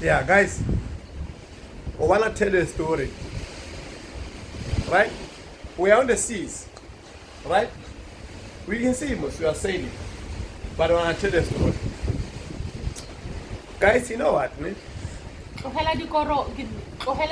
Yeah, guys, I want to tell you a story. Right? We are on the seas. Right? We can see most, we are sailing. But I want to tell you a story. Guys, you know what, man? Tlogela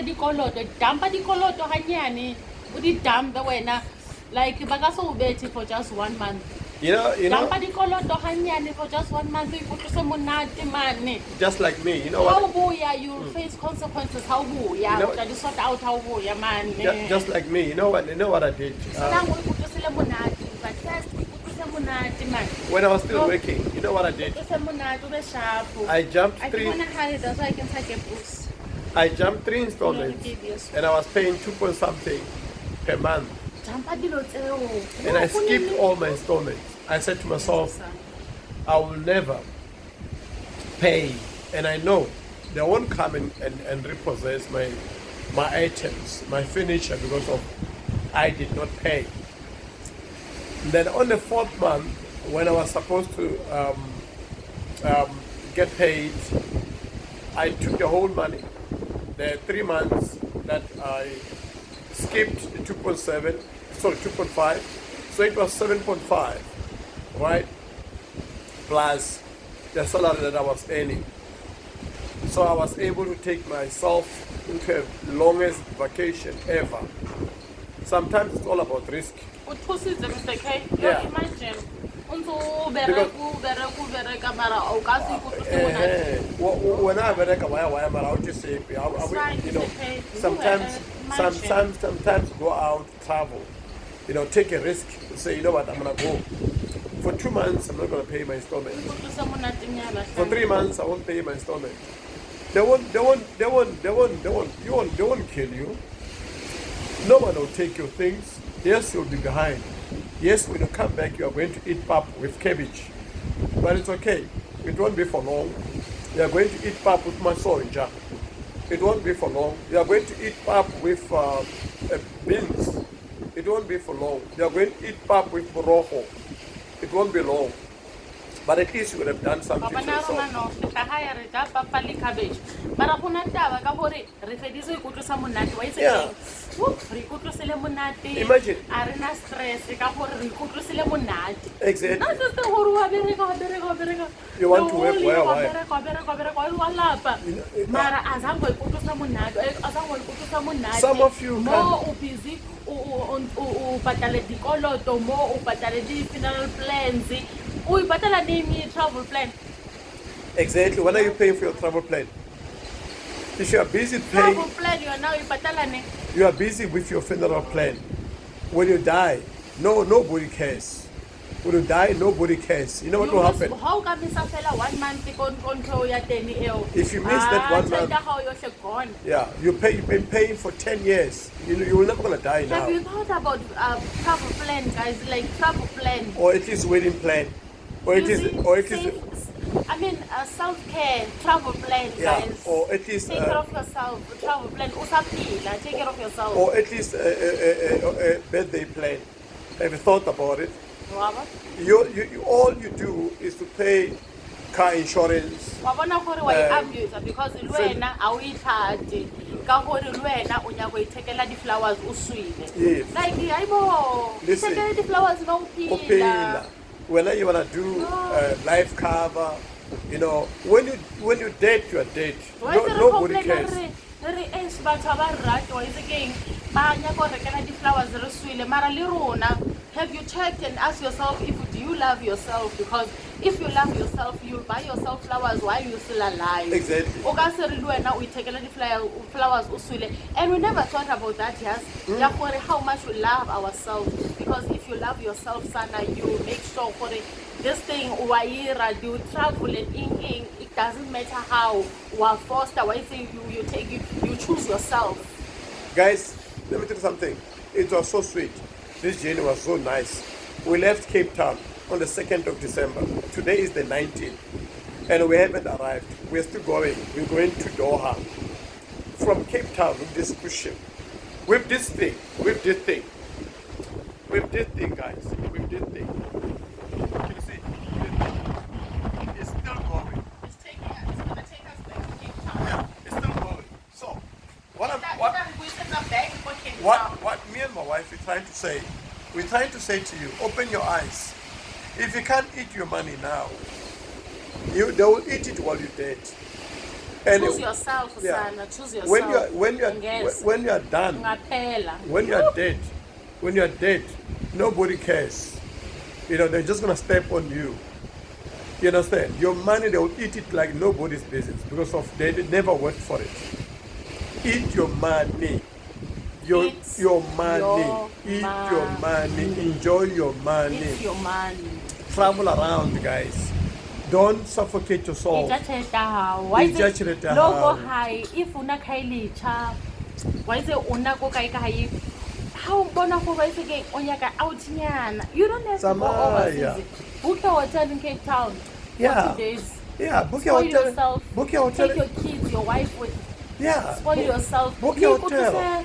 dikoloto dampa dikoloto hanyane o di dampe wena like ba ka se o bete for just 1 month. You know, Dampa dikoloto hanyane for just 1 month o ikutlwise monate mane. just like me, you know How what? buya you face consequences how buya o tla di sort out how buya mane. Just like me, you know what I did? Sanang o ikutlwise monate but first o ikutlwise monate mane. When I was still working, you know what I did? Ikutlwise monate o be sharp. I jumped I three want to hide it so I can take a boost. I jumped 3 installments and I was paying 2 point something per month. Dampa dilo tseo. And I skipped all my installments. I said to myself, I will never pay, and I know they won't come and repossess my items, my furniture, because of I did not pay. And then on the 4th month, when I was supposed to get paid, I took the whole money. The 3 months that I skipped 2.7, sorry 2.5, so it was 7.5, right? Plus the salary that I was earning. So I was able to take myself into the longest vacation ever. Sometimes it's all about risk. Yeah. Imagine. When I why just say, you know, sometimes go out, travel, you know, take a risk, say, you know what, I'm gonna go. For 2 months, I'm not gonna pay my installment. For 3 months, I won't pay my installment. They won't kill you. No one will take your things. Yes, you'll be behind. Yes, when you come back, you are going to eat pap with cabbage. But it's okay. It won't be for long. You are going to eat pap with masoja. It won't be for long. You are going to eat pap with beans. It won't be for long. You are going to eat pap with morojo. It won't be long. But at least you would have done something for yourself. Yeah. Imagine. Exactly. You want to work some of you more busy upatale dikoloto more upatale di-funeral plans uyibhatala nini i-travel plan. Exactly. When are you paying for your travel plan? If you are busy paying, travel plan you are busy with your funeral plan. When you die, nobody cares. When you die, nobody cares. You know what will happen? How come you suffer 1 month control ya teni eo? If you miss that 1 month, yeah, you've been paying for 10 years. You're never gonna die now. Have you thought about travel plan, guys? Like travel plan, or at least wedding plan, or it is I mean, self-care travel plan, yeah, guys. or at least take care of yourself. Travel plan, usaphila, take care of yourself. Or at least a birthday plan. Have you thought about it? You all you do is to pay car insurance. Wabona gore wa i-abuse because lwena awuyithathi ka gore lwena o nyaka go ithekela di-flowers o swile. Like hayibo ithekele di-flowers ba uphila. Whether you wanna do life cover, you know, when you date, you are dead. Nobody cares. Have you checked and asked yourself do you love yourself? Because if you love yourself, you'll buy yourself flowers while you're still alive. Exactly. And we never thought about that, yes? How much we love ourselves. Because if you love yourself, Sana, you make sure for this thing, you travel and in, it doesn't matter how, you choose yourself. Guys, let me tell you something. It was so sweet. This journey was so nice. We left Cape Town on the 2nd of December. Today is the 19th. And we haven't arrived. We're still going. We're going to Doha. From Cape Town with this cruise ship. With this thing, guys. With this thing. Can you see? It's still going. It's going to take us back to Cape Town. what me and my wife we're trying to say to you, open your eyes. If you can't eat your money now, they will eat it while you're dead. And choose yourself, Sana. Choose yourself. When you are done, when you are dead, nobody cares. They're just gonna step on you. You understand? Your money, they will eat it like nobody's business because they never worked for it. Eat your money. Your money. Eat your money. Enjoy your money. Eat your money. Travel around, guys. Don't suffocate yourself. Logo high. If una kailicha, why is it una go kai? How bona go why again onyaka out nyana? You don't have to go overseas. Book a hotel in Cape Town. Yeah. 2 days. Yeah. Book Spoil your hotel. yourself. Book your hotel. Take your kids, your wife with. Yeah. Spoil yourself. Book your hotel.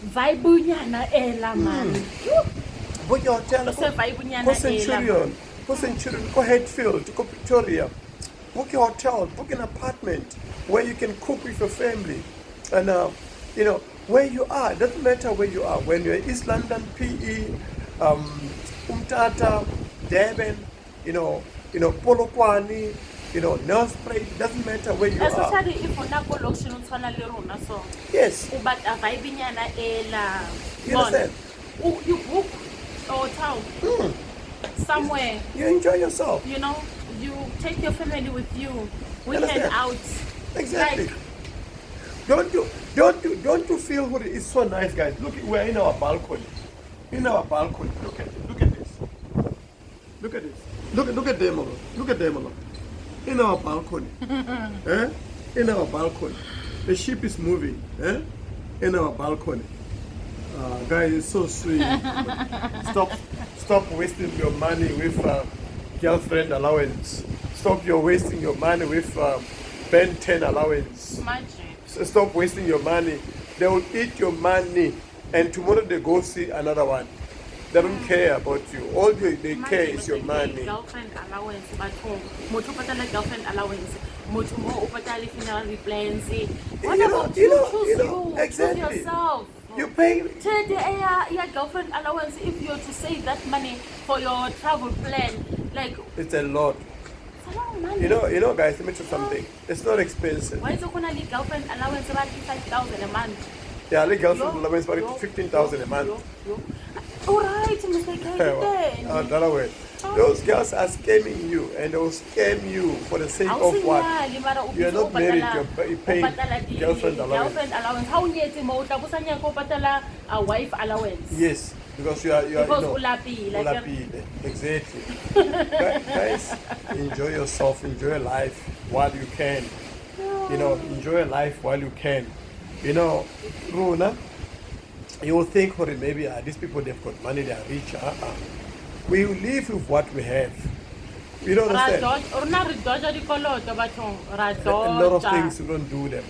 Vibe nyana ela man. Book your hotel. Go Centurion. Go Centurion. Go Headfield. Go Victoria. Book your hotel. Book an apartment where you can cook with your family. And where you are. It doesn't matter where you are. When you're in East London, PE, Umtata, Durban, Polokwane, Nelspruit, it doesn't matter where you are. Especially if you're not going to so. Yes. But a vibe nyana ela. You understand? You book a hotel somewhere. You enjoy yourself. You take your family with you. Weekend Understand? out. Exactly. Like, don't you feel what it's so nice, guys? Look, we're in our balcony. In our balcony. Look at this. Look at this. Look at them. Look at them. In our balcony. In our balcony. The ship is moving. In our balcony. Guys, it's so sweet. Stop wasting your money with girlfriend allowance. Stop wasting your money with Ben 10 allowance. magic. So stop wasting your money. They will eat your money, and tomorrow they go see another one. They don't care about you. All they care is your money. Girlfriend allowance, but motu patala girlfriend allowance. Motu mo upatali funeral plans. What about you? Choose exactly. Choose yourself. You pay. Take your girlfriend allowance if you're to save that money for your travel plan. Like It's a lot. it's a lot of money. Guys, let me tell you something. It's not expensive. Why is it gonna leave girlfriend allowance about 5,000 a month? Yeah, the girlfriend allowance about 15,000 a month. Alright, Mr. Kevin. That way. Those girls are scamming you, and they will scam you for the sake of what? You are not married, you pay girlfriend allowance. Girlfriend allowance. How yet mo tapusanya ko patala a wife allowance? Yes, because you are Because ulapi, like ulapile. Exactly. Guys, enjoy yourself, enjoy life while you can. Enjoy life while you can. Runa, you will think, maybe these people, they've got money, they are rich. We live with what we have. You don't understand? A lot of things we don't do them.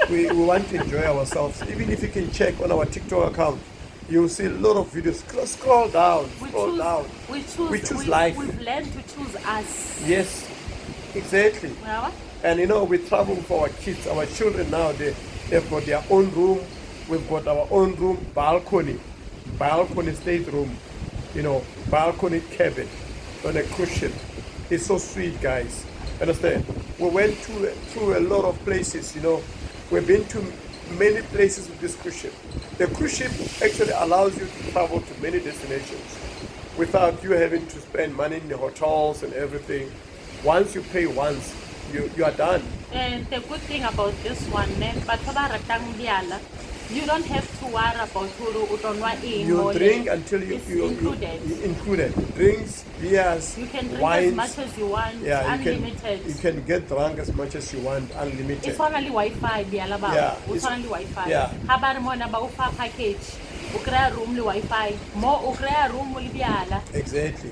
We want to enjoy ourselves. Even if you can check on our TikTok account, you'll see a lot of videos. Scroll down. We choose life. We've learned to choose us. Yes, exactly. Well, And we travel for our kids. Our children now, they've got their own room. We've got our own room, balcony state room, balcony cabin on a cruise ship. It's so sweet, guys. Understand? We went through a lot of places. We've been to many places with this cruise ship. The cruise ship actually allows you to travel to many destinations without you having to spend money in the hotels and everything. Once you pay once, you are done. And the good thing about this one, you don't have to worry about you drink until you included. Drinks, beers, you can drink wines, as much as you want, unlimited. You can get drunk as much as you want, unlimited. It's only Wi-Fi, it's only Wi-Fi. Yeah. How about more about package? Ukrea room li Wi-Fi. More ukrea room li biala. Exactly.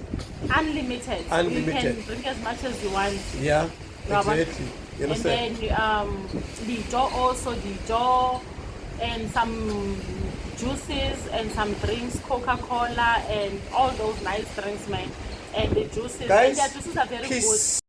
Unlimited. You can drink as much as you want. Yeah. Exactly. You understand? And then the jaw also and some juices and some drinks, Coca-Cola and all those nice drinks, man. And the juices, guys, and their juices are very good.